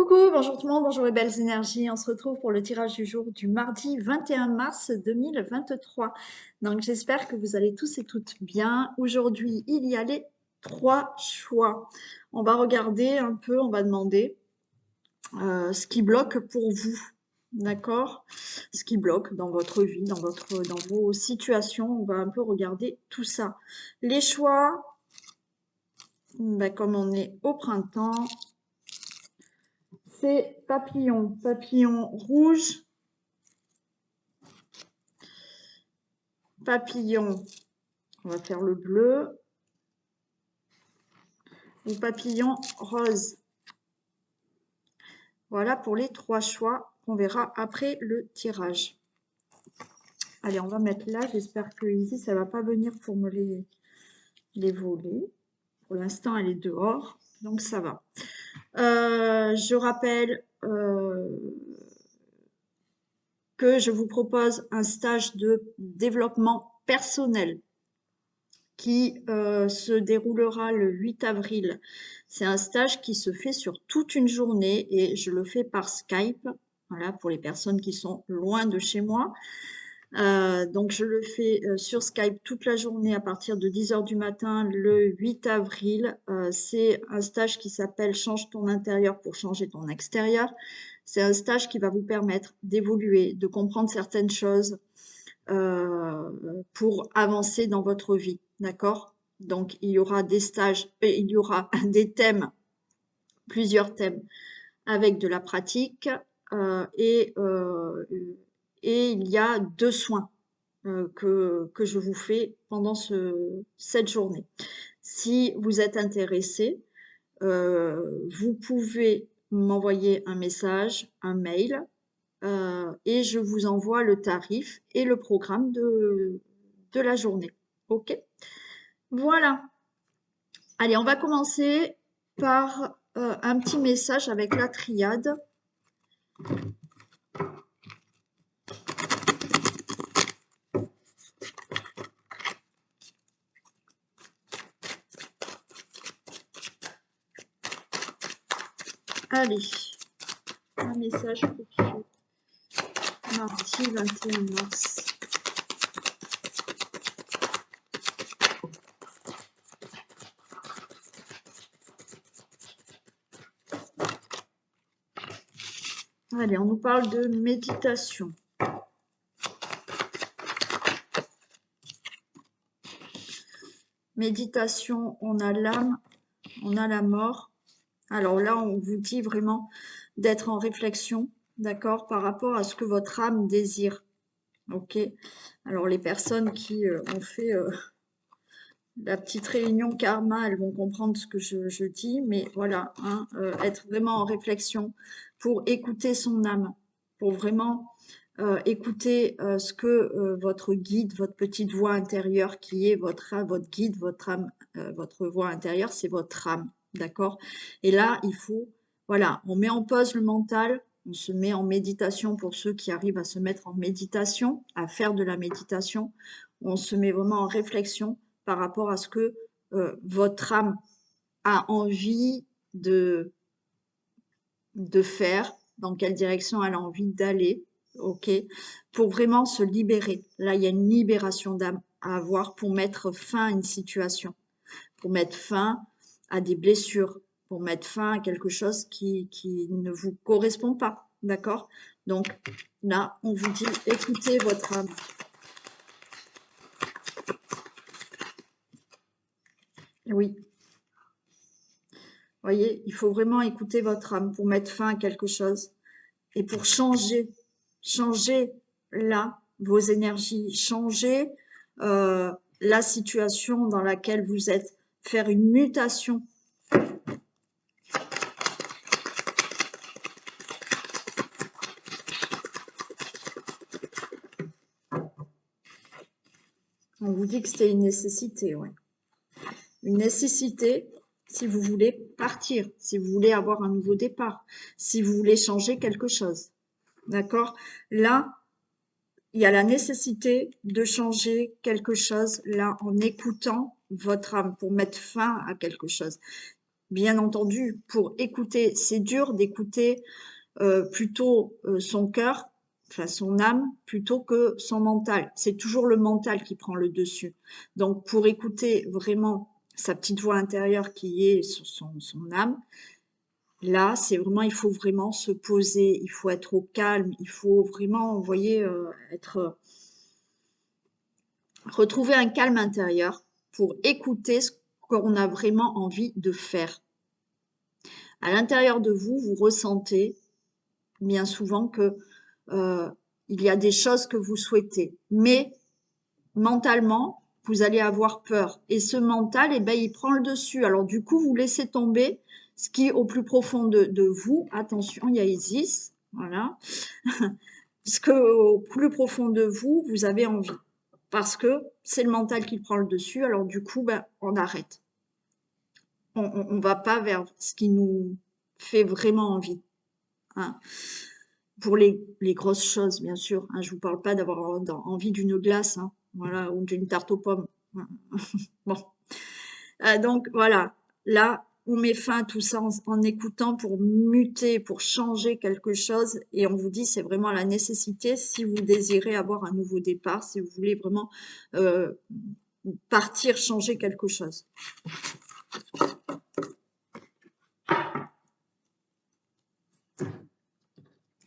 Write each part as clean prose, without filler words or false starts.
Coucou, bonjour tout le monde, bonjour les belles énergies. On se retrouve pour le tirage du jour du mardi 21 mars 2023. Donc j'espère que vous allez tous et toutes bien. Aujourd'hui, il y a les 3 choix. On va regarder un peu, on va demander ce qui bloque pour vous. D'accord? Ce qui bloque dans votre vie, dans vos situations. On va un peu regarder tout ça. Les choix, ben, comme on est au printemps, c'est papillon, papillon rouge, papillon, on va faire le bleu, ou papillon rose. Voilà pour les 3 choix qu'on verra après le tirage. Allez, on va mettre là. J'espère que ici, ça ne va pas venir pour me les voler. Pour l'instant, elle est dehors, donc ça va. Je rappelle que je vous propose un stage de développement personnel qui se déroulera le 8 avril. C'est un stage qui se fait sur toute une journée et je le fais par Skype, voilà, pour les personnes qui sont loin de chez moi. Donc je le fais sur Skype toute la journée à partir de 10 h du matin le 8 avril. C'est un stage qui s'appelle Change ton intérieur pour changer ton extérieur. C'est un stage qui va vous permettre d'évoluer, de comprendre certaines choses pour avancer dans votre vie. D'accord? Donc il y aura des stages, il y aura des thèmes, plusieurs thèmes avec de la pratique et il y a 2 soins que je vous fais pendant cette journée. Si vous êtes intéressé, vous pouvez m'envoyer un message, un mail, et je vous envoie le tarif et le programme de la journée. OK? Voilà. Allez, on va commencer par un petit message avec la triade. Allez, un message pour ce mardi 21 mars. Allez, on nous parle de méditation. Méditation, on a l'âme, on a la mort. Alors là, on vous dit vraiment d'être en réflexion, d'accord, par rapport à ce que votre âme désire. Ok? Alors les personnes qui ont fait la petite réunion karma, elles vont comprendre ce que je dis, mais voilà, hein, être vraiment en réflexion pour écouter son âme, pour vraiment écouter ce que votre guide, votre petite voix intérieure qui est votre guide, votre âme, votre voix intérieure, c'est votre âme, d'accord? Et là, il faut, voilà, on met en pause le mental, on se met en méditation pour ceux qui arrivent à se mettre en méditation, à faire de la méditation, on se met vraiment en réflexion par rapport à ce que votre âme a envie de faire, dans quelle direction elle a envie d'aller, ok, pour vraiment se libérer. Là, il y a une libération d'âme à avoir pour mettre fin à une situation, pour mettre fin à des blessures, pour mettre fin à quelque chose qui ne vous correspond pas, d'accord? Donc là, on vous dit, écoutez votre âme. Oui, voyez, il faut vraiment écouter votre âme pour mettre fin à quelque chose et pour changer là vos énergies, changer la situation dans laquelle vous êtes, faire une mutation. On vous dit que c'était une nécessité, ouais. Une nécessité si vous voulez partir, si vous voulez avoir un nouveau départ, si vous voulez changer quelque chose. D'accord? Là, il y a la nécessité de changer quelque chose, là, en écoutant votre âme pour mettre fin à quelque chose. bien entendu, pour écouter, c'est dur d'écouter plutôt son cœur, enfin son âme, plutôt que son mental. C'est toujours le mental qui prend le dessus. Donc pour écouter vraiment sa petite voix intérieure qui est son âme, là, c'est vraiment, il faut vraiment se poser, il faut être au calme, il faut vraiment, vous voyez, retrouver un calme intérieur pour écouter ce qu'on a vraiment envie de faire. À l'intérieur de vous, vous ressentez bien souvent que il y a des choses que vous souhaitez, mais mentalement, vous allez avoir peur. Et ce mental, eh ben, il prend le dessus. Alors du coup, vous laissez tomber ce qui est au plus profond de vous. Attention, il y a Isis, voilà. Ce que au plus profond de vous, vous avez envie. Parce que c'est le mental qui prend le dessus. Alors du coup, ben, on arrête. On va pas vers ce qui nous fait vraiment envie. Hein. Pour les grosses choses, bien sûr. Hein, je vous parle pas d'avoir envie d'une glace, hein, voilà, ou d'une tarte aux pommes. Bon. Donc voilà, là, on met fin à tout ça en écoutant pour muter, pour changer quelque chose. Et on vous dit, c'est vraiment la nécessité si vous désirez avoir un nouveau départ, si vous voulez vraiment euh, partir, changer quelque chose.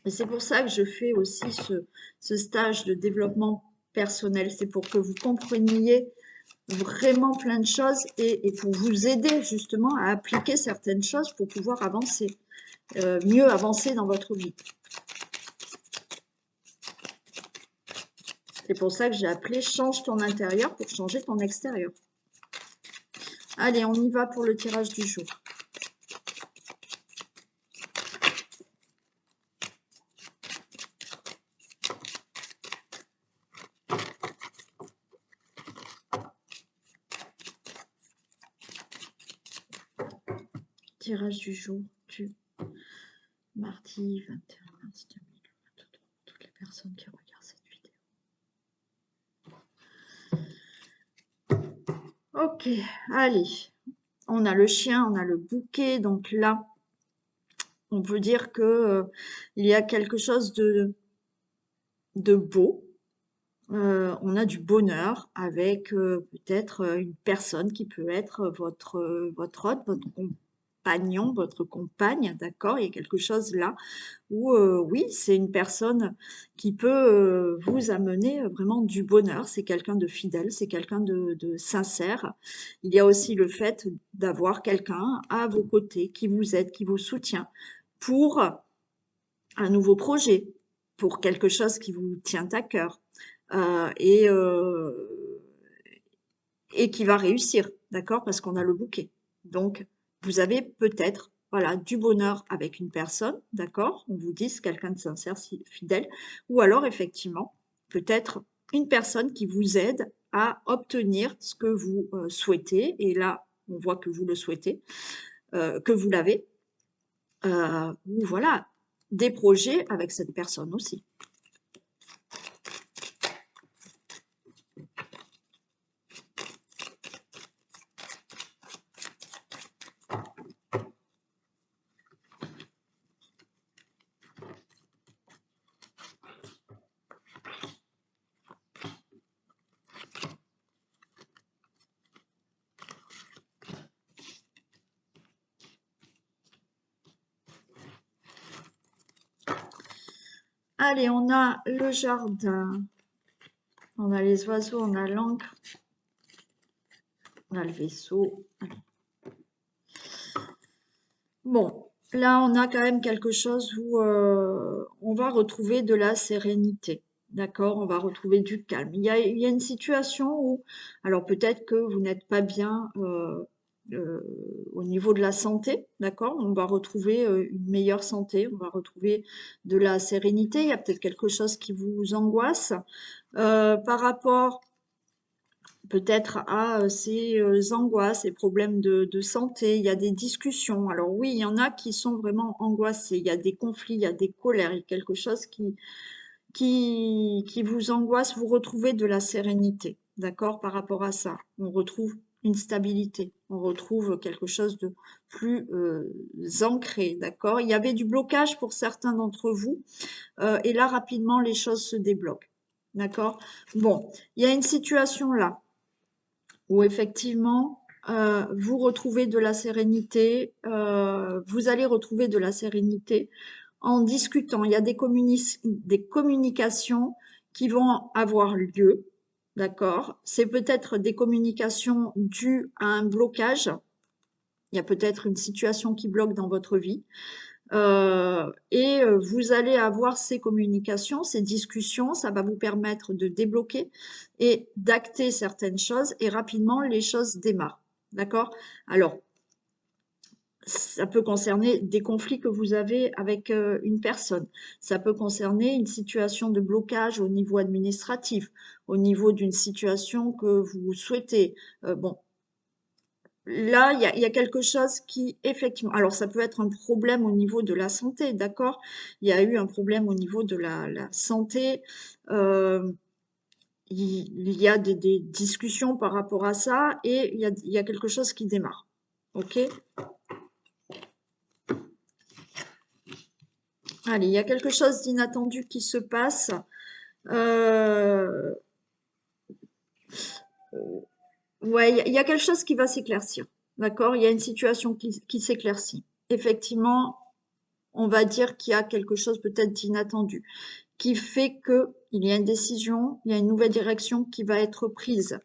Et c'est pour ça que je fais aussi ce stage de développement personnel. C'est pour que vous compreniez vraiment plein de choses et pour vous aider justement à appliquer certaines choses pour pouvoir avancer, mieux avancer dans votre vie. C'est pour ça que j'ai appelé « Change ton intérieur pour changer ton extérieur ». Allez, on y va pour le tirage du jour. Tirage du jour du mardi 21 mars 2023 pour toutes les personnes qui regardent cette vidéo. Ok, allez. On a le chien, on a le bouquet. Donc là, on peut dire que il y a quelque chose de beau. On a du bonheur avec peut-être une personne qui peut être votre hôte, votre compagnon, votre compagne, d'accord? Il y a quelque chose là où, oui, c'est une personne qui peut vous amener vraiment du bonheur. C'est quelqu'un de fidèle, c'est quelqu'un de sincère. Il y a aussi le fait d'avoir quelqu'un à vos côtés qui vous aide, qui vous soutient pour un nouveau projet, pour quelque chose qui vous tient à cœur euh, et, euh, et qui va réussir, d'accord? Parce qu'on a le bouquet. Donc, vous avez peut-être, voilà, du bonheur avec une personne, d'accord? On vous dit c'est quelqu'un de sincère, fidèle, ou alors effectivement, peut-être une personne qui vous aide à obtenir ce que vous souhaitez. Et là, on voit que vous le souhaitez, que vous l'avez, ou voilà, des projets avec cette personne aussi. Allez, on a le jardin, on a les oiseaux, on a l'encre, on a le vaisseau. Bon, là, on a quand même quelque chose où on va retrouver de la sérénité. D'accord? On va retrouver du calme. Il y a une situation où, alors peut-être que vous n'êtes pas bien euh, au niveau de la santé, d'accord? On va retrouver une meilleure santé, on va retrouver de la sérénité. Il y a peut-être quelque chose qui vous angoisse par rapport peut-être à ces angoisses, ces problèmes de santé, il y a des discussions. Alors oui, il y en a qui sont vraiment angoissés, il y a des conflits, il y a des colères, il y a quelque chose qui vous angoisse, vous retrouvez de la sérénité, d'accord, par rapport à ça. On retrouve une stabilité. On retrouve quelque chose de plus ancré, d'accord? Il y avait du blocage pour certains d'entre vous, et là, rapidement, les choses se débloquent, d'accord? Bon, il y a une situation là où effectivement, vous retrouvez de la sérénité, vous allez retrouver de la sérénité en discutant. Il y a des communications qui vont avoir lieu, d'accord? C'est peut-être des communications dues à un blocage. Il y a peut-être une situation qui bloque dans votre vie. Vous allez avoir ces communications, ces discussions, ça va vous permettre de débloquer et d'acter certaines choses et rapidement les choses démarrent. D'accord? Alors, ça peut concerner des conflits que vous avez avec une personne. Ça peut concerner une situation de blocage au niveau administratif, au niveau d'une situation que vous souhaitez. Bon, là, il y a quelque chose qui, effectivement, alors ça peut être un problème au niveau de la santé, d'accord? Il y a eu un problème au niveau de la santé. euh, il y a des discussions par rapport à ça et il y a quelque chose qui démarre. OK? Allez, il y a quelque chose d'inattendu qui se passe. Euh, ouais, il y a quelque chose qui va s'éclaircir. D'accord? Il y a une situation qui s'éclaircit. Effectivement, on va dire qu'il y a quelque chose peut-être d'inattendu, qui fait qu'il y a une décision, il y a une nouvelle direction qui va être prise.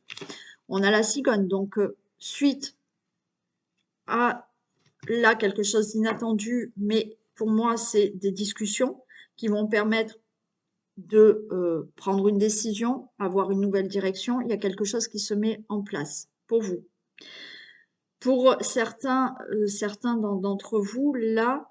On a la cigogne, donc suite à là quelque chose d'inattendu, mais pour moi c'est des discussions qui vont permettre de prendre une décision, avoir une nouvelle direction. Il y a quelque chose qui se met en place pour vous. Pour certains d'entre vous, là,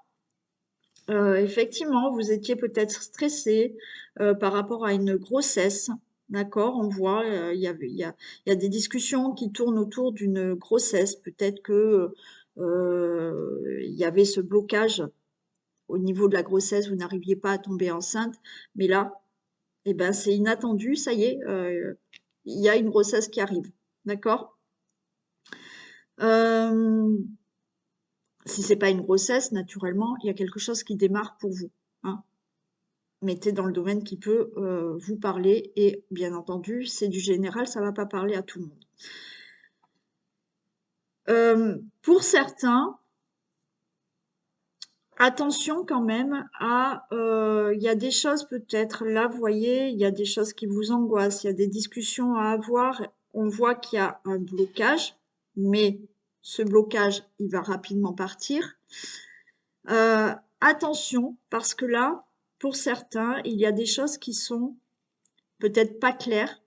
effectivement, vous étiez peut-être stressé par rapport à une grossesse, d'accord? On voit, il y a des discussions qui tournent autour d'une grossesse. Peut-être que il y avait ce blocage au niveau de la grossesse, vous n'arriviez pas à tomber enceinte, mais là, eh ben, c'est inattendu, ça y est, il y a une grossesse qui arrive, d'accord? Euh, Si c'est pas une grossesse, naturellement, il y a quelque chose qui démarre pour vous, hein. Mettez dans le domaine qui peut vous parler et bien entendu, c'est du général, ça va pas parler à tout le monde. Pour certains, attention quand même à, il y a des choses peut-être là, vous voyez, il y a des choses qui vous angoissent, il y a des discussions à avoir. On voit qu'il y a un blocage, mais ce blocage, il va rapidement partir. Attention, parce que là, pour certains, il y a des choses qui sont peut-être pas claires,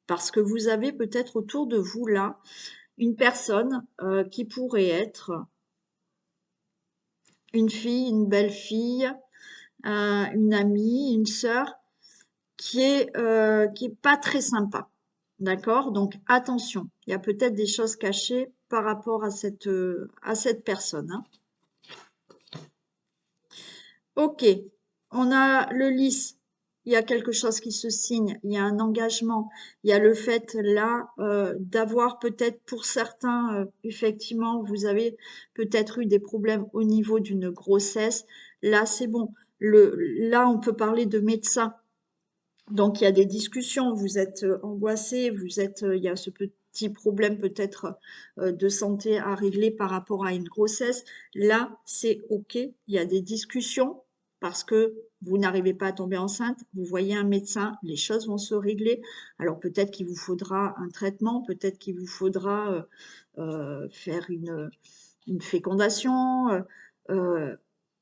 parce que vous avez peut-être autour de vous là une personne qui pourrait être une fille, une belle-fille, une amie, une sœur, qui est pas très sympa. D'accord? Donc attention, il y a peut-être des choses cachées par rapport à cette personne, hein. Ok, on a le lys, il y a quelque chose qui se signe, il y a un engagement, il y a le fait là d'avoir peut-être pour certains, effectivement, vous avez peut-être eu des problèmes au niveau d'une grossesse. Là, c'est bon. Là, on peut parler de médecin. Donc, il y a des discussions, vous êtes angoissé, il y a ce petit problème peut-être de santé à régler par rapport à une grossesse. Là, c'est OK, il y a des discussions parce que vous n'arrivez pas à tomber enceinte, vous voyez un médecin, les choses vont se régler. Alors, peut-être qu'il vous faudra un traitement, peut-être qu'il vous faudra faire une fécondation, euh,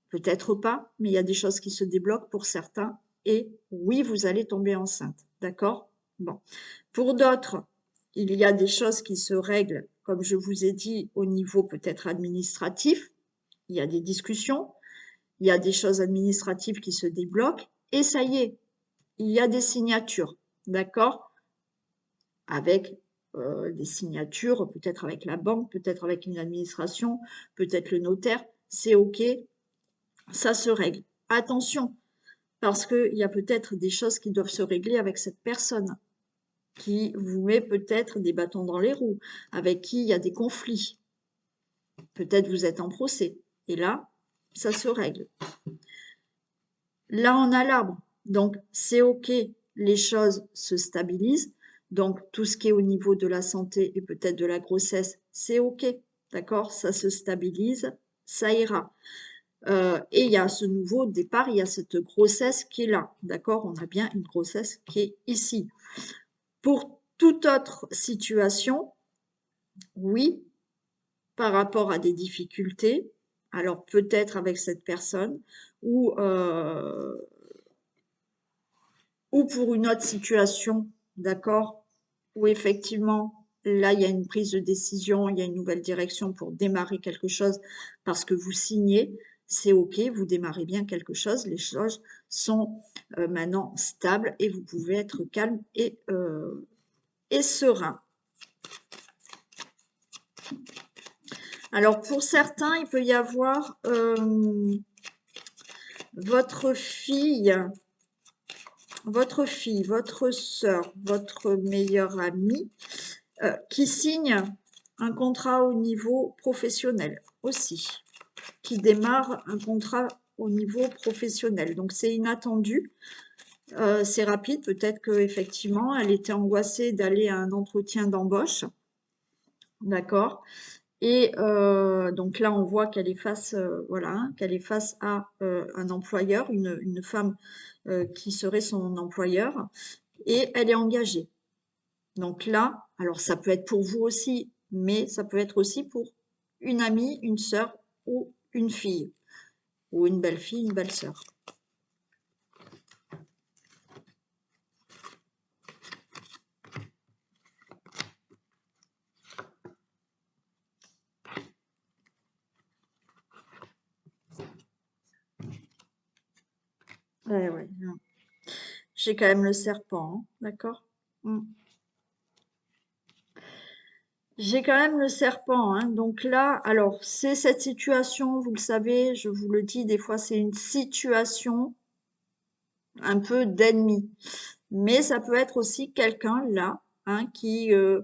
peut-être pas, mais il y a des choses qui se débloquent pour certains et oui, vous allez tomber enceinte, d'accord? Bon. Pour d'autres, il y a des choses qui se règlent, comme je vous ai dit, au niveau peut-être administratif. Il y a des discussions, il y a des choses administratives qui se débloquent et ça y est, il y a des signatures, d'accord? Avec des signatures, peut-être avec la banque, peut-être avec une administration, peut-être le notaire, c'est OK, ça se règle. Attention, parce qu'il y a peut-être des choses qui doivent se régler avec cette personne. qui vous met peut-être des bâtons dans les roues, avec qui il y a des conflits. Peut-être vous êtes en procès. Et là, ça se règle. Là, on a l'arbre. Donc, c'est OK, les choses se stabilisent. Donc, tout ce qui est au niveau de la santé et peut-être de la grossesse, c'est OK. D'accord? Ça se stabilise, ça ira. Et il y a ce nouveau départ, il y a cette grossesse qui est là. D'accord? On a bien une grossesse qui est ici. Pour toute autre situation, oui, par rapport à des difficultés, alors peut-être avec cette personne, ou pour une autre situation, d'accord, où effectivement, là, il y a une prise de décision, il y a une nouvelle direction pour démarrer quelque chose parce que vous signez, c'est OK, vous démarrez bien quelque chose, les choses sont maintenant stables et vous pouvez être calme et serein. Alors, pour certains, il peut y avoir votre fille, votre sœur, votre meilleure amie qui signe un contrat au niveau professionnel aussi, qui démarre un contrat au niveau professionnel. Donc, c'est inattendu, c'est rapide. Peut-être qu'effectivement, elle était angoissée d'aller à un entretien d'embauche. D'accord? Et donc là, on voit qu'elle est face, voilà, qu'elle est face à un employeur, une femme qui serait son employeur, et elle est engagée. Donc là, alors ça peut être pour vous aussi, mais ça peut être aussi pour une amie, une sœur ou une fille, ou une belle-fille, une belle-sœur. Ouais, ouais, non. J'ai quand même le serpent, hein, d'accord? J'ai quand même le serpent, hein. Donc là, alors c'est cette situation, vous le savez, je vous le dis, des fois c'est une situation un peu d'ennemi. Mais ça peut être aussi quelqu'un là, hein, qui euh,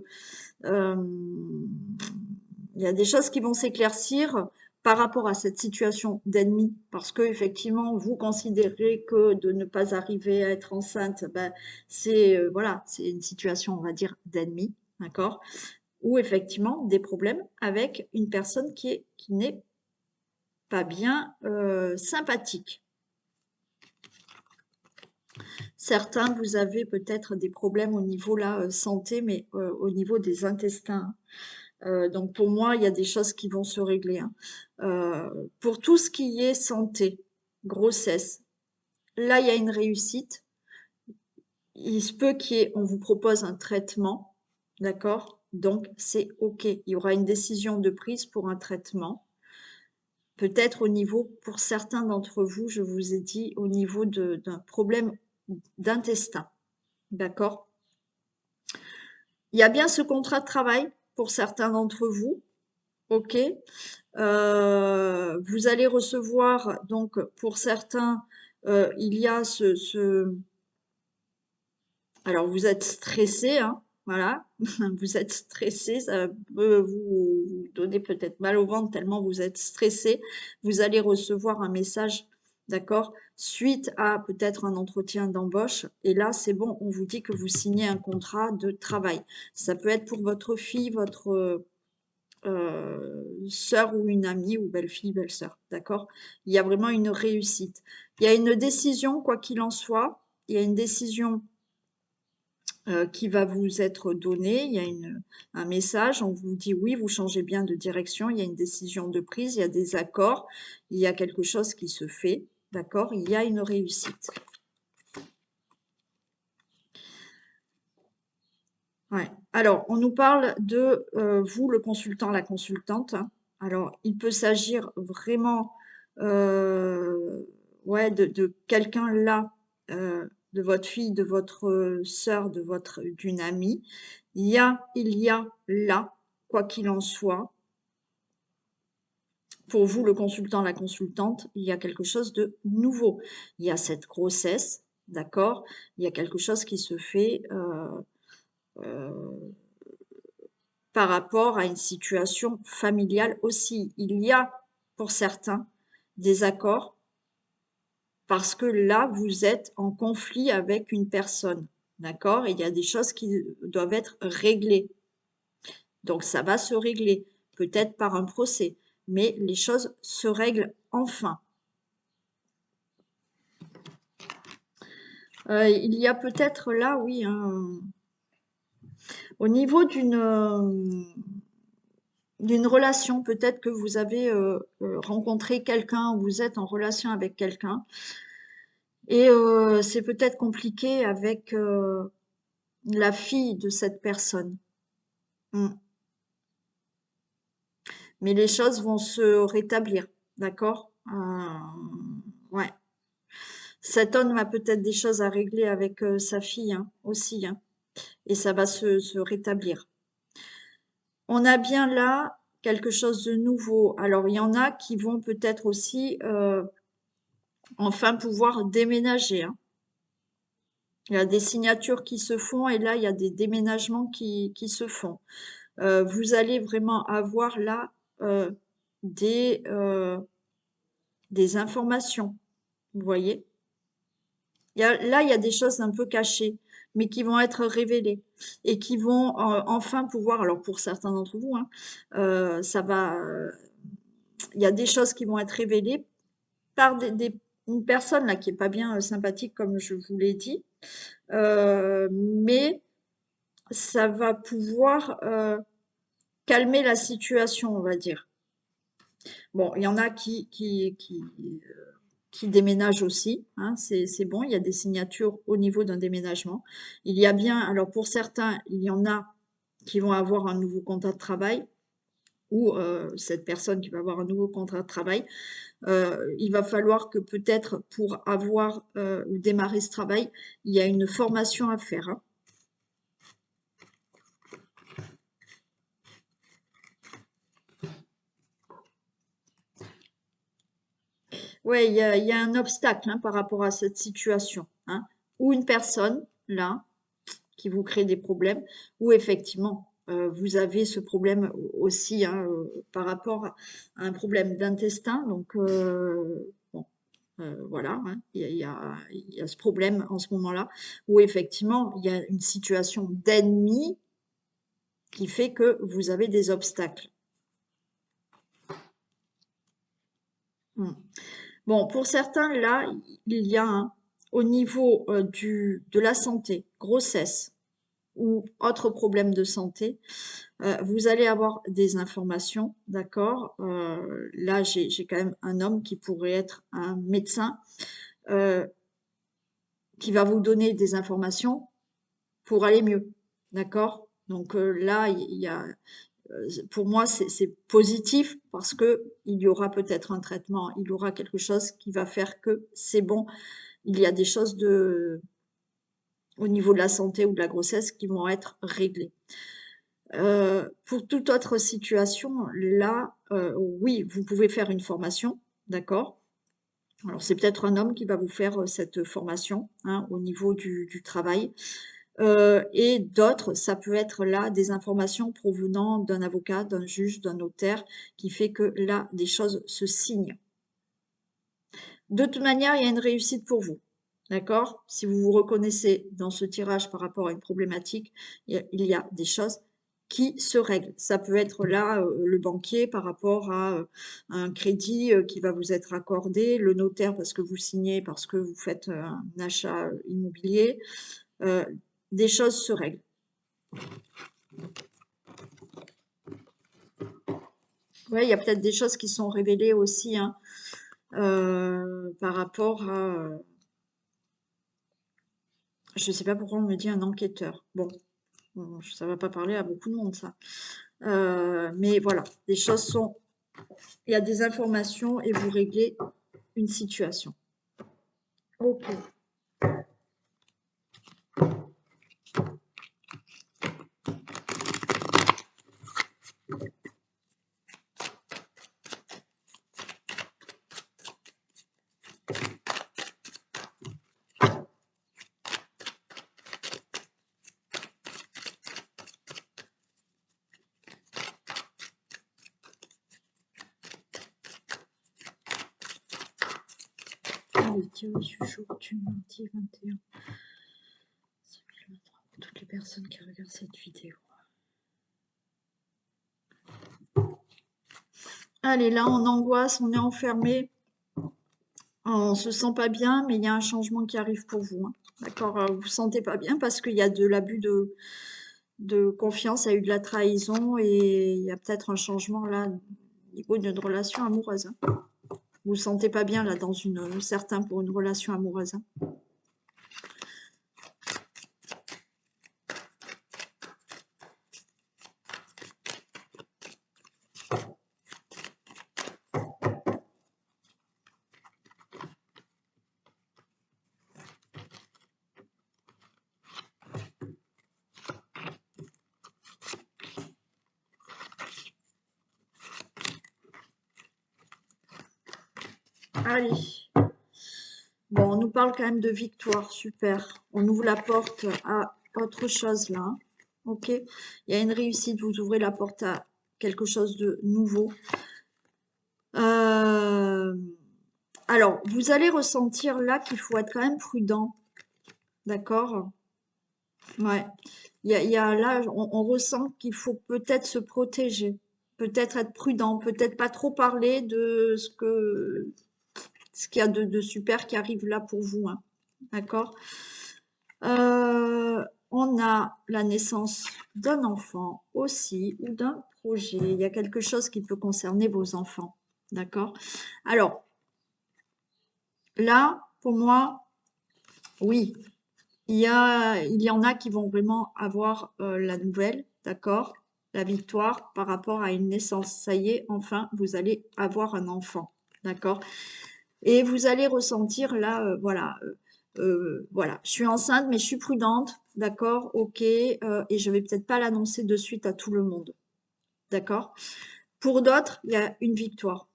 il y a des choses qui vont s'éclaircir par rapport à cette situation d'ennemi, parce que effectivement, vous considérez que de ne pas arriver à être enceinte, ben, c'est voilà, c'est une situation, on va dire, d'ennemi, d'accord? Ou effectivement des problèmes avec une personne qui n'est pas bien sympathique. Certains, vous avez peut-être des problèmes au niveau là santé, mais au niveau des intestins. Donc pour moi, il y a des choses qui vont se régler, hein. Pour tout ce qui est santé, grossesse, là, il y a une réussite. Il se peut on vous propose un traitement, d'accord? Donc c'est OK. Il y aura une décision de prise pour un traitement. Peut-être au niveau, pour certains d'entre vous, je vous ai dit, au niveau d'un problème d'intestin, d'accord? Il y a bien ce contrat de travail pour certains d'entre vous, OK? Vous allez recevoir, donc pour certains, il y a alors vous êtes stressé, hein, voilà, vous êtes stressé, ça peut vous donner peut-être mal au ventre tellement vous êtes stressé. Vous allez recevoir un message, d'accord, suite à peut-être un entretien d'embauche. Et là, c'est bon, on vous dit que vous signez un contrat de travail. Ça peut être pour votre fille, votre sœur ou une amie ou belle-fille, belle-sœur, d'accord? Il y a vraiment une réussite. Il y a une décision, quoi qu'il en soit, il y a une décision qui va vous être donnée, il y a un message, on vous dit oui, vous changez bien de direction, il y a une décision de prise, il y a des accords, il y a quelque chose qui se fait, d'accord? Il y a une réussite. Ouais. Alors, on nous parle de vous, le consultant, la consultante, hein. Alors, il peut s'agir vraiment ouais, de quelqu'un là, de votre fille, de votre sœur, d'une amie. Il y a là, quoi qu'il en soit, pour vous, le consultant, la consultante, il y a quelque chose de nouveau. Il y a cette grossesse, d'accord? Il y a quelque chose qui se fait. par rapport à une situation familiale aussi. Il y a, pour certains, des accords parce que là, vous êtes en conflit avec une personne, d'accord? Et il y a des choses qui doivent être réglées. Donc ça va se régler, peut-être par un procès, mais les choses se règlent enfin. Il y a peut-être là, oui, au niveau d'une relation, peut-être que vous avez rencontré quelqu'un ou vous êtes en relation avec quelqu'un et c'est peut-être compliqué avec la fille de cette personne. Mm. Mais les choses vont se rétablir, d'accord? Ouais. Cet homme a peut-être des choses à régler avec sa fille hein, aussi, hein, et ça va se rétablir. On a bien là quelque chose de nouveau. Alors, il y en a qui vont peut-être aussi enfin pouvoir déménager. Hein. Il y a des signatures qui se font et là, il y a des déménagements qui se font. Vous allez vraiment avoir là euh, des, euh, des informations, vous voyez. Là, il y a des choses un peu cachées, mais qui vont être révélées et qui vont enfin pouvoir, alors pour certains d'entre vous, hein, ça va, il y a des choses qui vont être révélées par une personne là qui est pas bien sympathique, comme je vous l'ai dit, mais ça va pouvoir calmer la situation, on va dire. Bon, il y en a qui déménagent aussi, hein, c'est bon, il y a des signatures au niveau d'un déménagement. Il y a bien, alors pour certains, il y en a qui vont avoir un nouveau contrat de travail, ou cette personne qui va avoir un nouveau contrat de travail, il va falloir que peut-être pour avoir ou démarrer ce travail, il y a une formation à faire. Hein. Oui, il y a un obstacle hein, par rapport à cette situation. Hein, ou une personne, là, qui vous crée des problèmes, ou effectivement, vous avez ce problème aussi hein, par rapport à un problème d'intestin. Donc, bon, voilà, hein, il y a ce problème en ce moment-là, où effectivement, il y a une situation d'ennemi qui fait que vous avez des obstacles. Hmm. Bon, pour certains, là, il y a au niveau de la santé, grossesse ou autre problème de santé, vous allez avoir des informations, d'accord? Là, j'ai quand même un homme qui pourrait être un médecin euh, qui va vous donner des informations pour aller mieux, d'accord? Donc là, il y a, pour moi, c'est positif parce que il y aura peut-être un traitement, il y aura quelque chose qui va faire que c'est bon. Il y a des choses au niveau de la santé ou de la grossesse qui vont être réglées. Pour toute autre situation, là, oui, vous pouvez faire une formation, d'accord? Alors, c'est peut-être un homme qui va vous faire cette formation hein, au niveau du travail. Et d'autres, ça peut être là des informations provenant d'un avocat, d'un juge, d'un notaire, qui fait que là, des choses se signent. De toute manière, il y a une réussite pour vous. D'accord? Si vous vous reconnaissez dans ce tirage par rapport à une problématique, il y a des choses qui se règlent. Ça peut être là le banquier par rapport à un crédit qui va vous être accordé, le notaire parce que vous signez, parce que vous faites un achat immobilier. Euh, des choses se règlent. Ouais, il y a peut-être des choses qui sont révélées aussi hein, par rapport à... je ne sais pas pourquoi on me dit un enquêteur. Bon, ça va pas parler à beaucoup de monde, ça. Mais voilà, des choses sont... Il y a des informations et vous réglez une situation. Ok. les tirés du jour du mardi 21. Toutes les personnes qui regardent cette vidéo. Allez, là, on angoisse, on est enfermé. On se sent pas bien, mais il y a un changement qui arrive pour vous. Hein. D'accord? Vous vous sentez pas bien parce qu'il y a de l'abus de confiance, il y a eu de la trahison et il y a peut-être un changement là au niveau d'une relation amoureuse. Hein. Vous vous sentez pas bien là dans certains pour une relation amoureuse. Hein. Allez. Bon, on nous parle quand même de victoire, super. On ouvre la porte à autre chose là. Hein. Ok. Il y a une réussite, vous ouvrez la porte à quelque chose de nouveau. Alors, vous allez ressentir là qu'il faut être quand même prudent. D'accord? Ouais. Il y a là, on ressent qu'il faut peut-être se protéger. Peut-être être prudent, peut-être pas trop parler de ce qu'il y a de super qui arrive là pour vous. Hein. D'accord? On a la naissance d'un enfant aussi ou d'un projet. Il y a quelque chose qui peut concerner vos enfants. D'accord? Alors, là, pour moi, oui, il y en a qui vont vraiment avoir la nouvelle, d'accord? La victoire par rapport à une naissance. Ça y est, enfin, vous allez avoir un enfant, d'accord? Et vous allez ressentir là, voilà, je suis enceinte, mais je suis prudente, d'accord, ok, et je vais peut-être pas l'annoncer de suite à tout le monde, d'accord. Pour d'autres, il y a une victoire,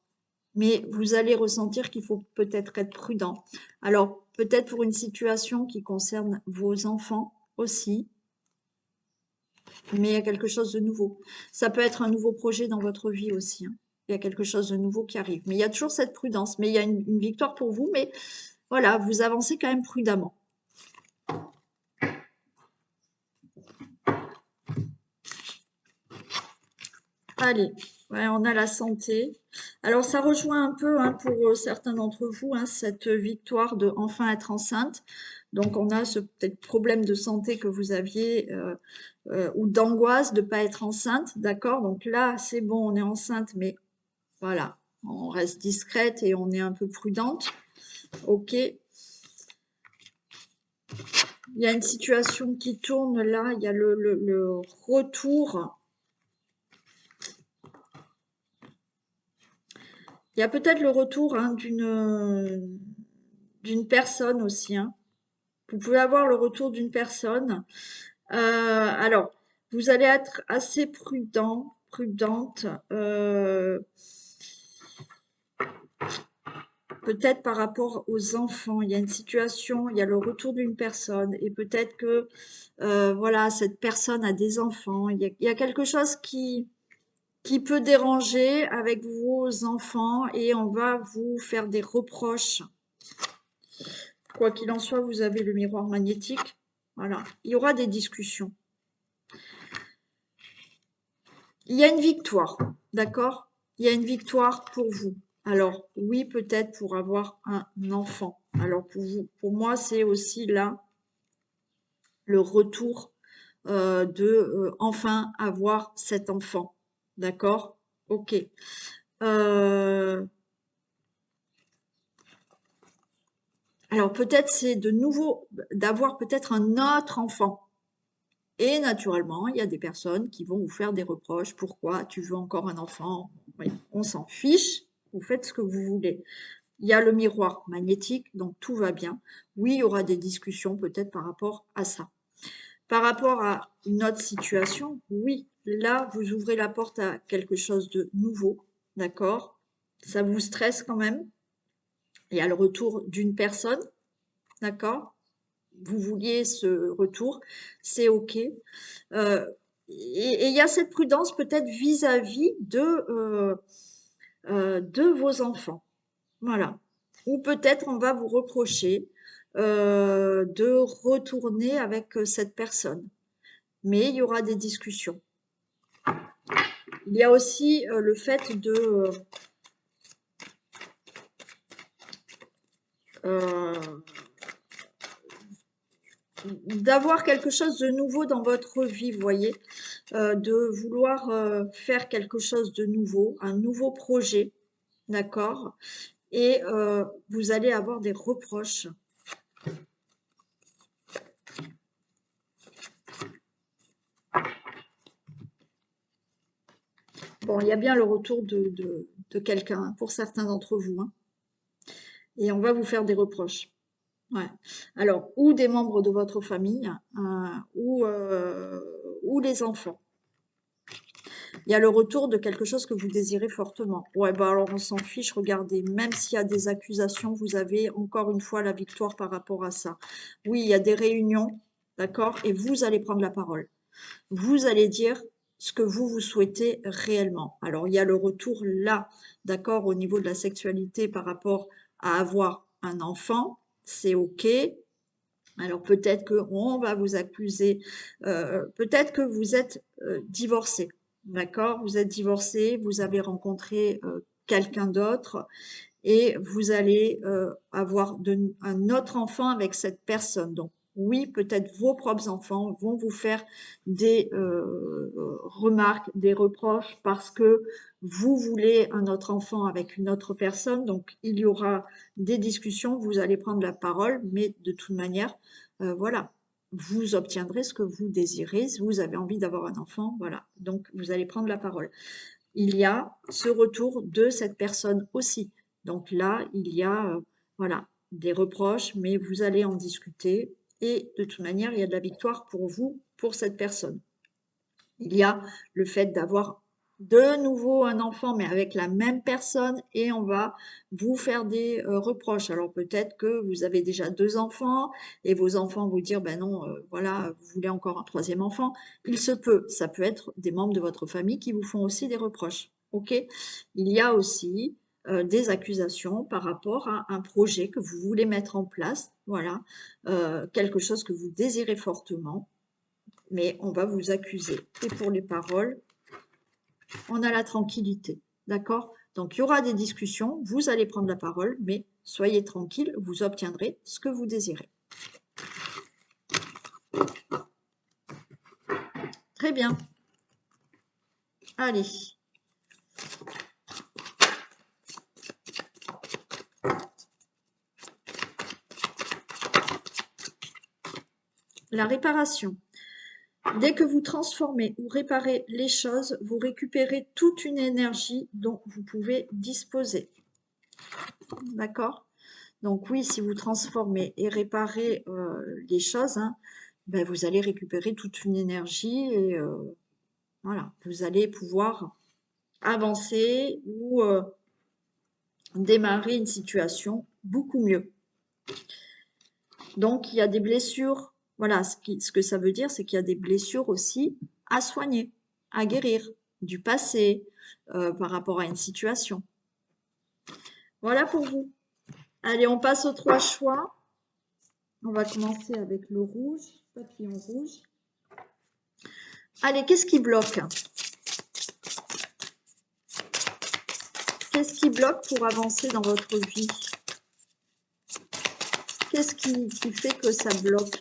mais vous allez ressentir qu'il faut peut-être être prudent. Alors, peut-être pour une situation qui concerne vos enfants aussi, mais il y a quelque chose de nouveau. Ça peut être un nouveau projet dans votre vie aussi, hein. Il y a quelque chose de nouveau qui arrive. Mais il y a toujours cette prudence, mais il y a une victoire pour vous, mais voilà, vous avancez quand même prudemment. Allez, ouais, on a la santé. Alors, ça rejoint un peu hein, pour certains d'entre vous hein, cette victoire de enfin être enceinte. Donc, on a ce peut-être problème de santé que vous aviez ou d'angoisse de ne pas être enceinte, d'accord? Donc là, c'est bon, on est enceinte, mais voilà, on reste discrète et on est un peu prudente. Ok. Il y a une situation qui tourne là, il y a le retour. Il y a peut-être le retour hein, d'une personne aussi. Hein. Vous pouvez avoir le retour d'une personne. Alors, vous allez être assez prudente, peut-être par rapport aux enfants. Il y a une situation, il y a le retour d'une personne et peut-être que voilà, cette personne a des enfants. Il y a quelque chose qui peut déranger avec vos enfants et on va vous faire des reproches. Quoi qu'il en soit, vous avez le miroir magnétique. Voilà, il y aura des discussions. Il y a une victoire, d'accord? Il y a une victoire pour vous. Alors, oui, peut-être pour avoir un enfant. Alors, pour vous, pour moi, c'est aussi là le retour de enfin avoir cet enfant. D'accord? Ok. Alors, peut-être c'est de nouveau d'avoir peut-être un autre enfant. Et naturellement, il y a des personnes qui vont vous faire des reproches. Pourquoi tu veux encore un enfant? Oui, on s'en fiche. Vous faites ce que vous voulez. Il y a le miroir magnétique, donc tout va bien. Oui, il y aura des discussions peut-être par rapport à ça. Par rapport à une autre situation, oui, là, vous ouvrez la porte à quelque chose de nouveau, d'accord? Ça vous stresse quand même. Il y a le retour d'une personne, d'accord? Vous vouliez ce retour, c'est OK. Et il y a cette prudence peut-être vis-à-vis de vos enfants. Voilà. Ou peut-être on va vous reprocher de retourner avec cette personne. Mais il y aura des discussions. Il y a aussi le fait de d'avoir quelque chose de nouveau dans votre vie, vous voyez, de vouloir faire quelque chose de nouveau, un nouveau projet, d'accord? Et vous allez avoir des reproches. Bon, il y a bien le retour de quelqu'un, pour certains d'entre vous, hein, et on va vous faire des reproches. Ouais. Alors, ou des membres de votre famille, ou les enfants. Il y a le retour de quelque chose que vous désirez fortement. Ouais, bah alors on s'en fiche, regardez, même s'il y a des accusations, vous avez encore une fois la victoire par rapport à ça. Oui, il y a des réunions, d'accord, et vous allez prendre la parole. Vous allez dire ce que vous souhaitez réellement. Alors, il y a le retour là, d'accord, au niveau de la sexualité par rapport à avoir un enfant, c'est OK. Alors, peut-être qu'on va vous accuser, peut-être que vous êtes divorcé, d'accord? Vous êtes divorcé, vous avez rencontré quelqu'un d'autre et vous allez avoir un autre enfant avec cette personne. Donc, oui, peut-être vos propres enfants vont vous faire des remarques, des reproches parce que vous voulez un autre enfant avec une autre personne. Donc, il y aura des discussions, vous allez prendre la parole, mais de toute manière, voilà, vous obtiendrez ce que vous désirez. Si vous avez envie d'avoir un enfant, voilà. Donc, vous allez prendre la parole. Il y a ce retour de cette personne aussi. Donc là, il y a voilà, des reproches, mais vous allez en discuter et de toute manière, il y a de la victoire pour vous, pour cette personne. Il y a le fait d'avoir de nouveau un enfant, mais avec la même personne, et on va vous faire des reproches. Alors peut-être que vous avez déjà 2 enfants, et vos enfants vous dire, ben non, voilà, vous voulez encore un troisième enfant. Il se peut, ça peut être des membres de votre famille qui vous font aussi des reproches. Ok? Il y a aussi des accusations par rapport à un projet que vous voulez mettre en place, voilà, quelque chose que vous désirez fortement, mais on va vous accuser. Et pour les paroles, on a la tranquillité, d'accord? Donc, il y aura des discussions, vous allez prendre la parole, mais soyez tranquille, vous obtiendrez ce que vous désirez. Très bien. Allez. La réparation. Dès que vous transformez ou réparez les choses, vous récupérez toute une énergie dont vous pouvez disposer. D'accord? Donc oui, si vous transformez et réparez les choses, hein, ben vous allez récupérer toute une énergie et voilà, vous allez pouvoir avancer ou démarrer une situation beaucoup mieux. Donc il y a des blessures, voilà, ce que ça veut dire, c'est qu'il y a des blessures aussi à soigner, à guérir du passé par rapport à une situation. Voilà pour vous. Allez, on passe aux 3 choix. On va commencer avec le rouge, papillon rouge. Allez, qu'est-ce qui bloque? Qu'est-ce qui bloque pour avancer dans votre vie? Qu'est-ce qui fait que ça bloque?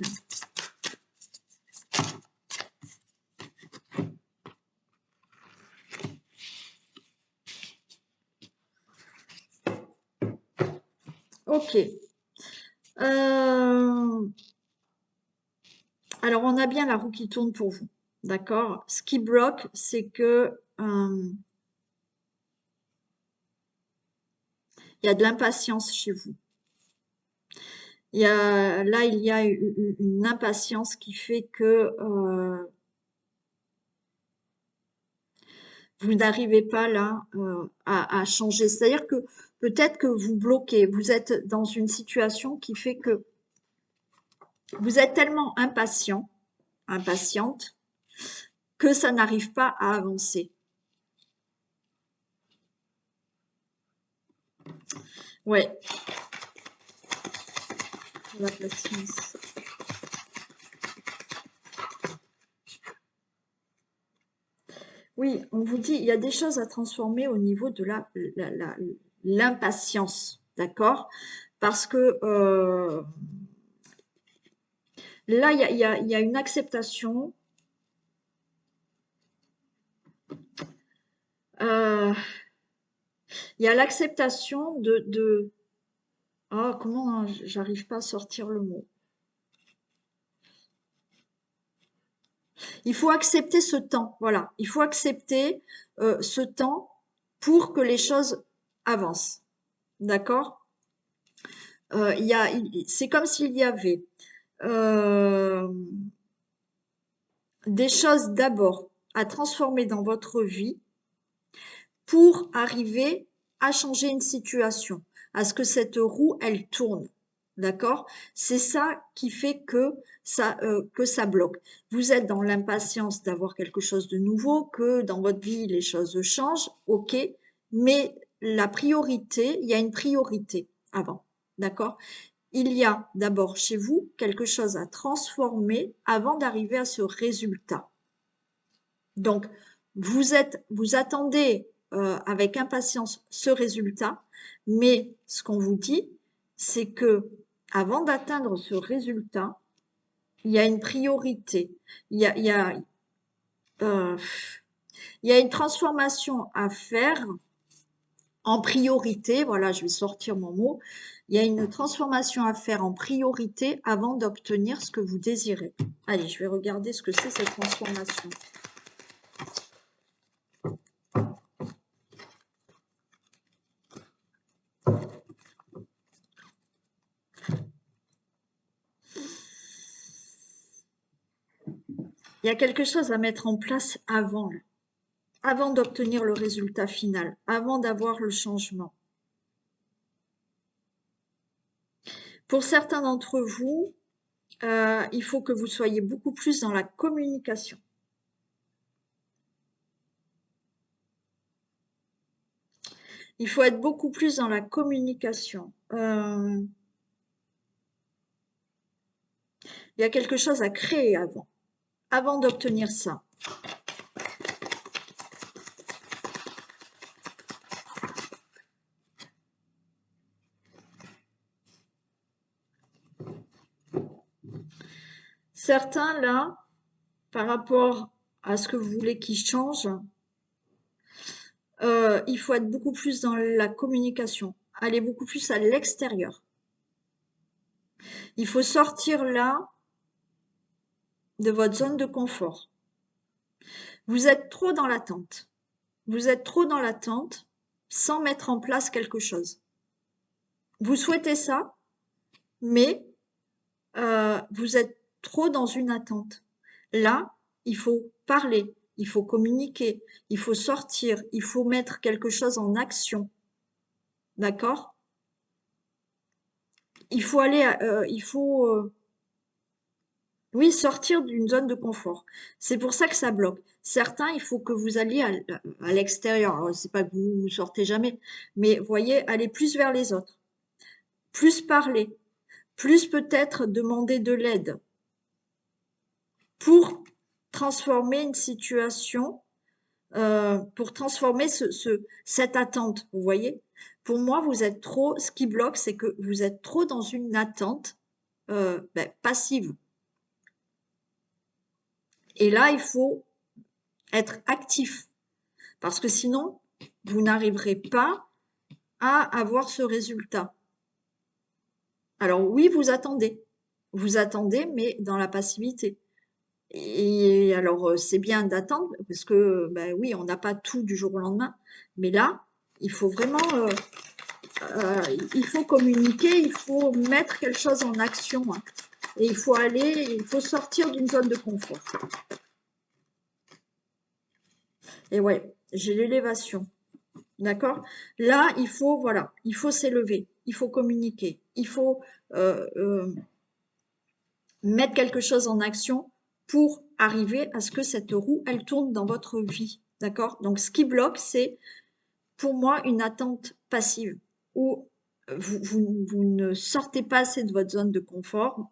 Ok. Alors, on a bien la roue qui tourne pour vous. D'accord? Ce qui bloque, c'est que il y a de l'impatience chez vous. Il y a une impatience qui fait que vous n'arrivez pas là à changer. C'est-à-dire que peut-être que vous bloquez, vous êtes dans une situation qui fait que vous êtes tellement impatiente, que ça n'arrive pas à avancer. Ouais. La patience. Oui, on vous dit, il y a des choses à transformer au niveau de l'impatience, d'accord? Parce que là, il y a une acceptation. euh, il y a l'acceptation Ah, comment j'arrive pas à sortir le mot. Il faut accepter ce temps, voilà. Il faut accepter ce temps pour que les choses avancent, d'accord? C'est comme s'il y avait euh, des choses d'abord à transformer dans votre vie pour arriver à changer une situation, à ce que cette roue, elle tourne. D'accord? C'est ça qui fait que ça bloque. Vous êtes dans l'impatience d'avoir quelque chose de nouveau, que dans votre vie, les choses changent, ok, mais la priorité, il y a une priorité avant. D'accord? Il y a d'abord chez vous quelque chose à transformer avant d'arriver à ce résultat. Donc, vous attendez avec impatience ce résultat, mais ce qu'on vous dit, c'est que avant d'atteindre ce résultat, il y a une priorité, il y a, il y a, euh, il y a une transformation à faire en priorité. Voilà, je vais sortir mon mot. Il y a une transformation à faire en priorité avant d'obtenir ce que vous désirez. Allez, je vais regarder ce que c'est cette transformation. Il y a quelque chose à mettre en place avant d'obtenir le résultat final, avant d'avoir le changement. Pour certains d'entre vous, il faut que vous soyez beaucoup plus dans la communication. Il faut être beaucoup plus dans la communication. Il y a quelque chose à créer avant d'obtenir ça. Certains, là, par rapport à ce que vous voulez qu'il change, il faut être beaucoup plus dans la communication, aller beaucoup plus à l'extérieur. Il faut sortir là de votre zone de confort. Vous êtes trop dans l'attente. Vous êtes trop dans l'attente sans mettre en place quelque chose. Vous souhaitez ça, mais vous êtes trop dans une attente. Là, il faut parler, il faut communiquer, il faut sortir, il faut mettre quelque chose en action. D'accord? Il faut oui, sortir d'une zone de confort. C'est pour ça que ça bloque. Certains, il faut que vous alliez à l'extérieur. Alors, c'est pas que vous sortez jamais, mais voyez, aller plus vers les autres, plus parler, plus peut-être demander de l'aide pour transformer une situation, pour transformer cette attente. Vous voyez? Pour moi, vous êtes trop. Ce qui bloque, c'est que vous êtes trop dans une attente passive. Et là, il faut être actif. Parce que sinon, vous n'arriverez pas à avoir ce résultat. Alors oui, vous attendez, mais dans la passivité. Et alors, c'est bien d'attendre, parce que, ben oui, on n'a pas tout du jour au lendemain. Mais là, il faut vraiment, il faut communiquer, il faut mettre quelque chose en action, hein. Et il faut sortir d'une zone de confort. Et ouais, j'ai l'élévation. D'accord? Là, voilà, il faut s'élever, il faut communiquer, il faut mettre quelque chose en action pour arriver à ce que cette roue, elle tourne dans votre vie. D'accord? Donc, ce qui bloque, c'est pour moi une attente passive où vous ne sortez pas assez de votre zone de confort,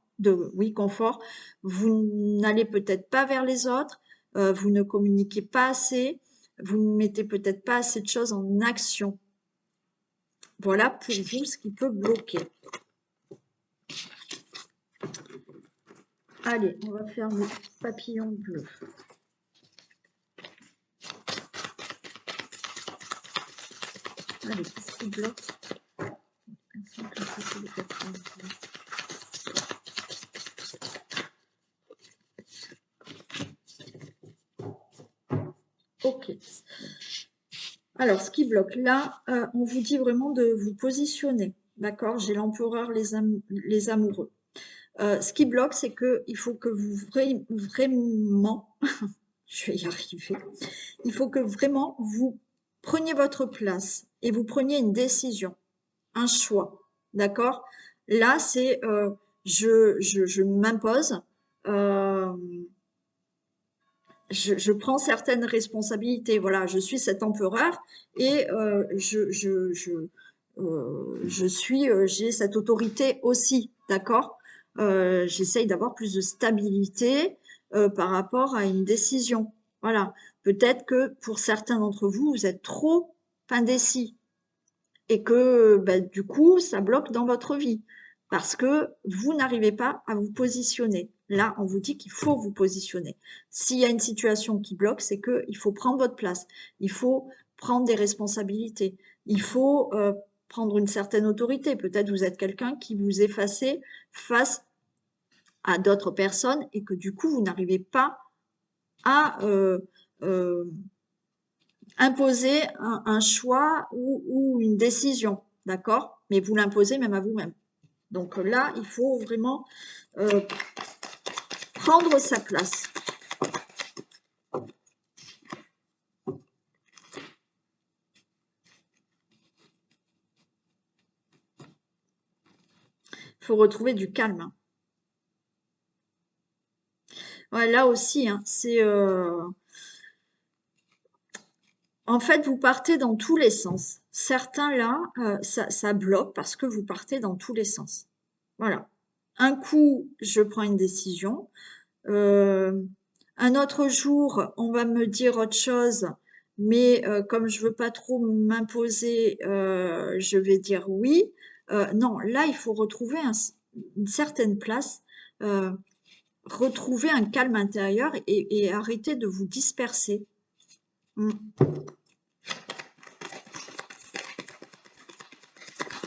oui, confort. Vous n'allez peut-être pas vers les autres, vous ne communiquez pas assez, vous ne mettez peut-être pas assez de choses en action. Voilà pour vous ce qui peut bloquer. Allez, on va faire le papillon bleu. Allez, qu'est-ce qui bloque? Ok. Alors, ce qui bloque, là, on vous dit vraiment de vous positionner. D'accord? J'ai l'empereur, les amoureux. Ce qui bloque, c'est qu'il faut que vous vraiment, je vais y arriver, il faut que vraiment vous preniez votre place et vous preniez une décision, un choix. D'accord? Là, c'est je m'impose, euh, je prends certaines responsabilités. Voilà, je suis cet empereur et je suis, j'ai cette autorité aussi, d'accord? J'essaye d'avoir plus de stabilité par rapport à une décision. Voilà, peut-être que pour certains d'entre vous, vous êtes trop indécis et que bah, du coup, ça bloque dans votre vie parce que vous n'arrivez pas à vous positionner. Là, on vous dit qu'il faut vous positionner. S'il y a une situation qui bloque, c'est qu'il faut prendre votre place, il faut prendre des responsabilités, il faut prendre une certaine autorité. Peut-être vous êtes quelqu'un qui vous effacez face à d'autres personnes et que du coup, vous n'arrivez pas à euh, imposer un choix ou une décision, d'accord? Mais vous l'imposez même à vous-même. Donc là, il faut vraiment euh, prendre sa place. Il faut retrouver du calme. Hein. Ouais, là aussi, hein, c'est... En fait, vous partez dans tous les sens. Certains, là, ça bloque parce que vous partez dans tous les sens. Voilà. Un coup, je prends une décision. Un autre jour, on va me dire autre chose, mais comme je veux pas trop m'imposer, je vais dire oui. Non, là, il faut retrouver une certaine place, euh, retrouver un calme intérieur et arrêter de vous disperser. Mm.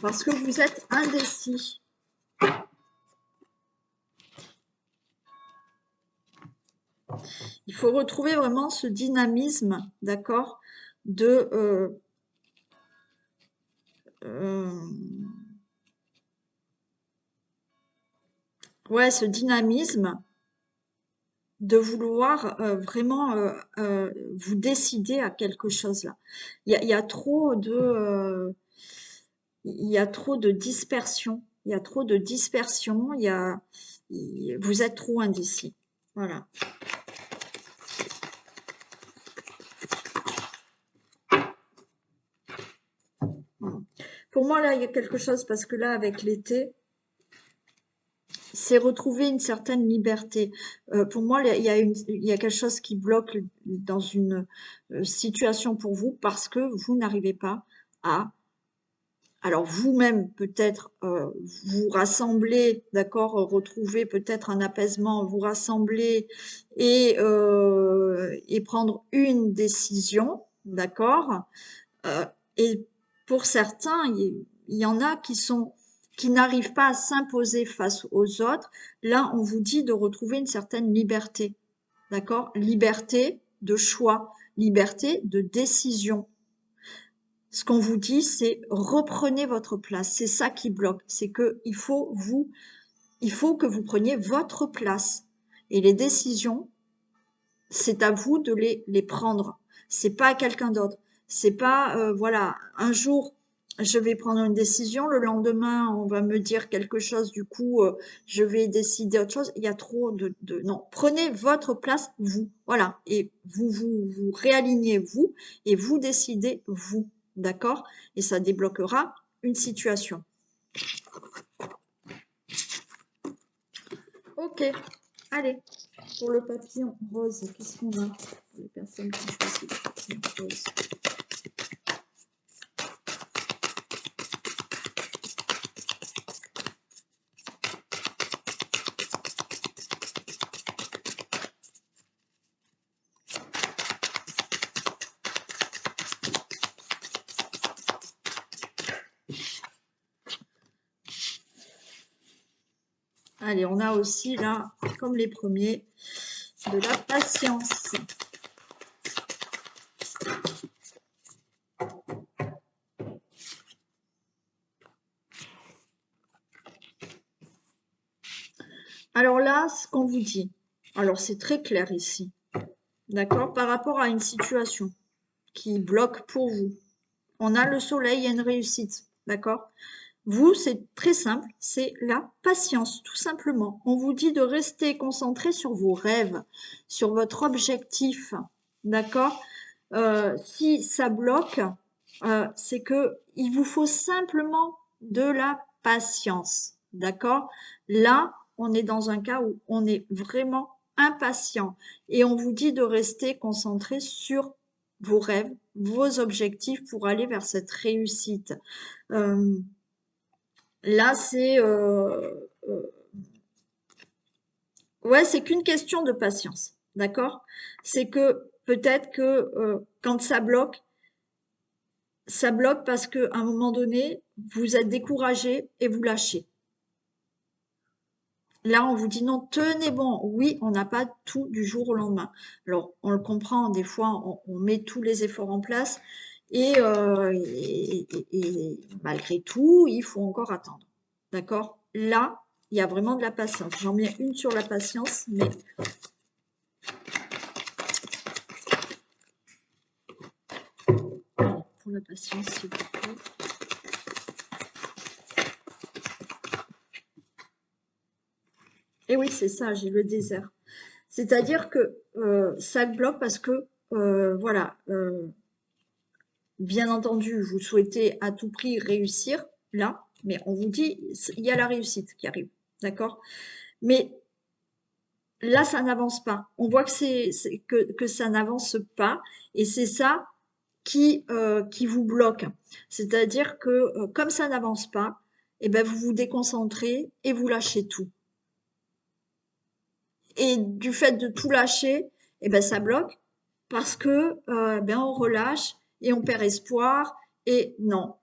Parce que vous êtes indécis. Il faut retrouver vraiment ce dynamisme, d'accord, de ouais, ce dynamisme de vouloir vraiment vous décider à quelque chose là. Il y a trop de il y a trop de dispersion. Il y a trop de dispersion. Vous êtes trop indécis. Voilà. Pour moi, là, il y a quelque chose parce que là, avec l'été, c'est retrouver une certaine liberté. Pour moi, il y a quelque chose qui bloque dans une situation pour vous parce que vous n'arrivez pas à alors vous-même, peut-être, vous rassembler, d'accord, retrouver peut-être un apaisement, vous rassembler et prendre une décision, d'accord. Euh, et pour certains, il y en a qui n'arrivent pas à s'imposer face aux autres. Là, on vous dit de retrouver une certaine liberté, d'accord. Liberté de choix, liberté de décision. Ce qu'on vous dit, c'est reprenez votre place. C'est ça qui bloque. C'est que il faut que vous preniez votre place. Et les décisions, c'est à vous de les prendre. C'est pas à quelqu'un d'autre. C'est pas, voilà, un jour, je vais prendre une décision, le lendemain, on va me dire quelque chose, du coup, je vais décider autre chose. Il y a trop non, prenez votre place, vous, voilà, et vous réalignez vous, et vous décidez vous, d'accord? Et ça débloquera une situation. Ok, allez, pour le papillon rose, qu'est-ce qu'on a pour les personnes qui ont choisi le papillon rose? Allez, on a aussi là, comme les premiers, de la patience. Alors là, ce qu'on vous dit, alors c'est très clair ici, d'accord, par rapport à une situation qui bloque pour vous. On a le soleil et une réussite, d'accord? Vous, c'est très simple, c'est la patience, tout simplement. On vous dit de rester concentré sur vos rêves, sur votre objectif, d'accord? Si ça bloque, c'est que il vous faut simplement de la patience, d'accord? Là, on est dans un cas où on est vraiment impatient et on vous dit de rester concentré sur vos rêves, vos objectifs pour aller vers cette réussite. Euh, Là, ouais, c'est qu'une question de patience, d'accord? C'est que peut-être que quand ça bloque parce qu'à un moment donné, vous êtes découragé et vous lâchez. Là, on vous dit non, tenez bon. Oui, on n'a pas tout du jour au lendemain. Alors, on le comprend, des fois, on met tous les efforts en place et malgré tout, il faut encore attendre. D'accord? Là, il y a vraiment de la patience. J'en mets une sur la patience, mais pour la patience, s'il vous plaît. Et oui, c'est ça, j'ai le désert. C'est-à-dire que ça bloque parce que, voilà, bien entendu, vous souhaitez à tout prix réussir là, mais on vous dit, il y a la réussite qui arrive, d'accord? Mais là, ça n'avance pas. On voit que ça n'avance pas et c'est ça qui vous bloque. C'est-à-dire que comme ça n'avance pas, eh ben, vous vous déconcentrez et vous lâchez tout. Et du fait de tout lâcher, eh ben, ça bloque parce que ben, on relâche et on perd espoir. Et non,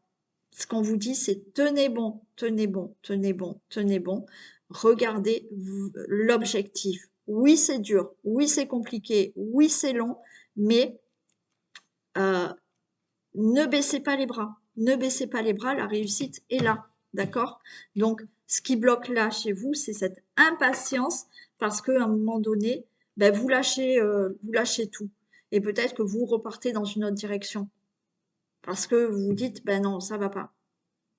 ce qu'on vous dit, c'est tenez bon, tenez bon, tenez bon, tenez bon. Regardez l'objectif. Oui, c'est dur, oui, c'est compliqué, oui, c'est long, mais euh, ne baissez pas les bras. Ne baissez pas les bras, la réussite est là. D'accord? Donc, ce qui bloque là chez vous, c'est cette impatience parce qu'à un moment donné, ben, vous lâchez tout. Et peut-être que vous repartez dans une autre direction parce que vous vous dites, ben non, ça va pas.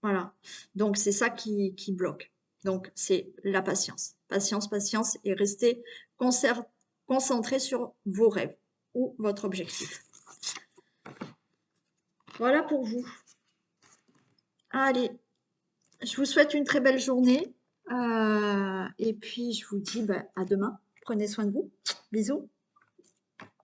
Voilà. Donc, c'est ça qui bloque. Donc, c'est la patience. Patience, patience et restez concentré sur vos rêves ou votre objectif. Voilà pour vous. Allez, je vous souhaite une très belle journée. Et puis, je vous dis bah, à demain. Prenez soin de vous. Bisous.